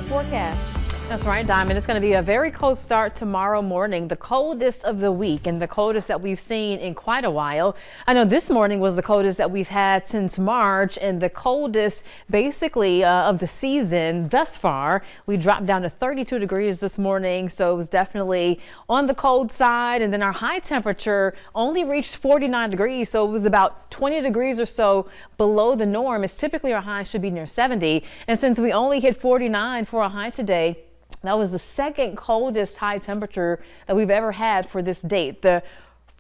forecast. That's right, Diamond. It's going to be a very cold start tomorrow morning, the coldest of the week and the coldest that we've seen in quite a while. I know this morning was the coldest that we've had since March and the coldest basically of the season thus far. We dropped down to 32 degrees this morning, so it was definitely on the cold side. And then our high temperature only reached 49 degrees, so it was about 20 degrees or so below the norm. It's typically our high should be near 70. And since we only hit 49 for a high today, that was the second coldest high temperature that we've ever had for this date. The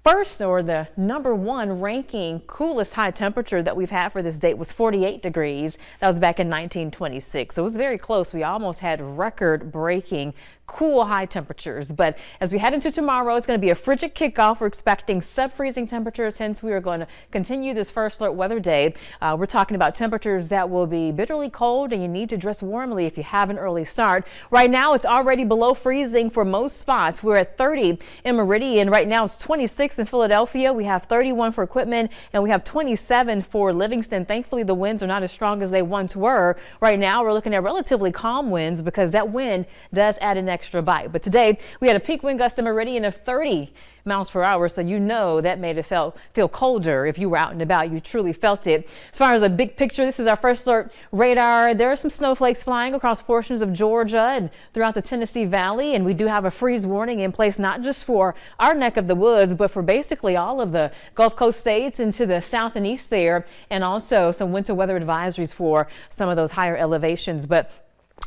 first, or the number one ranking coolest high temperature that we've had for this date was 48 degrees. That was back in 1926. So it was very close. We almost had record-breaking cool high temperatures. But as we head into tomorrow, it's going to be a frigid kickoff. We're expecting sub-freezing temperatures, hence we are going to continue this first alert weather day. We're talking about temperatures that will be bitterly cold, and you need to dress warmly if you have an early start. Right now, it's already below freezing for most spots. We're at 30 in Meridian. Right now, it's 26 in Philadelphia. We have 31 for Equipment, and we have 27 for Livingston. Thankfully, the winds are not as strong as they once were. Right now, we're looking at relatively calm winds because that wind does add an extra bite. But today we had a peak wind gust in Meridian of 30 miles per hour, so you know that made it feel colder. If you were out and about, you truly felt it. As far as a big picture, this is our first alert radar. There are some snowflakes flying across portions of Georgia and throughout the Tennessee Valley, and we do have a freeze warning in place, not just for our neck of the woods, but for basically all of the Gulf Coast states into the south and east there, and also some winter weather advisories for some of those higher elevations. But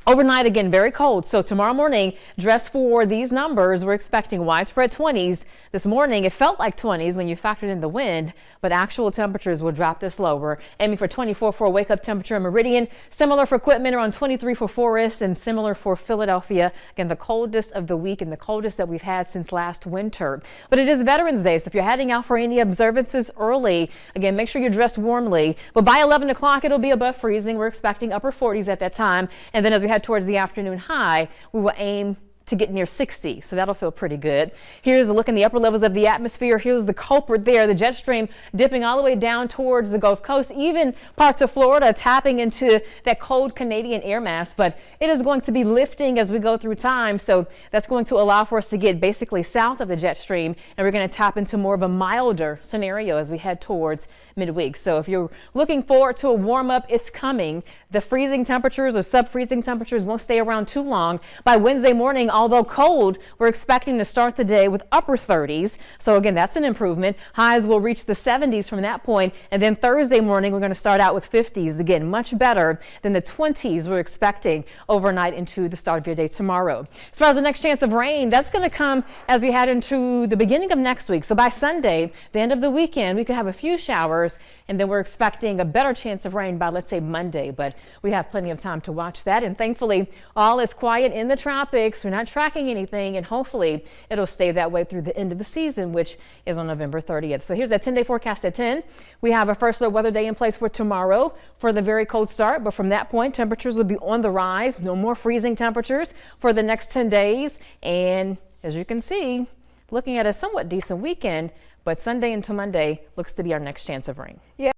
overnight, again, very cold. So tomorrow morning, dress for these numbers. We're expecting widespread 20s. This morning, it felt like 20s when you factored in the wind, but actual temperatures will drop this low. We're aiming for 24 for a wake-up temperature in Meridian. Similar for Equipment, around 23 for Forest, and similar for Philadelphia. Again, the coldest of the week and the coldest that we've had since last winter. But it is Veterans Day, so if you're heading out for any observances early, again, make sure you're dressed warmly. But by 11 o'clock, it'll be above freezing. We're expecting upper 40s at that time. And then as we head towards the afternoon high, we will aim to get near 60, so that'll feel pretty good. Here's a look in the upper levels of the atmosphere. Here's the culprit there, the jet stream dipping all the way down towards the Gulf Coast, even parts of Florida tapping into that cold Canadian air mass, but it is going to be lifting as we go through time, so that's going to allow for us to get basically south of the jet stream, and we're going to tap into more of a milder scenario as we head towards midweek. So if you're looking forward to a warm up, it's coming. The freezing temperatures or sub-freezing temperatures won't stay around too long. By Wednesday morning, although cold, we're expecting to start the day with upper 30s. So again, that's an improvement. Highs will reach the 70s from that point. And then Thursday morning, we're going to start out with 50s. Again, much better than the 20s we're expecting overnight into the start of your day tomorrow. As far as the next chance of rain, that's going to come as we head into the beginning of next week. So by Sunday, the end of the weekend, we could have a few showers, and then we're expecting a better chance of rain by, let's say, Monday. But we have plenty of time to watch that. And thankfully, all is quiet in the tropics. We're not tracking anything, and hopefully it'll stay that way through the end of the season, which is on November 30th. So here's that 10-day forecast at 10. We have a first alert weather day in place for tomorrow for the very cold start, but from that point, temperatures will be on the rise. No more freezing temperatures for the next 10 days. And as you can see, looking at a somewhat decent weekend, but Sunday into Monday looks to be our next chance of rain. Yeah.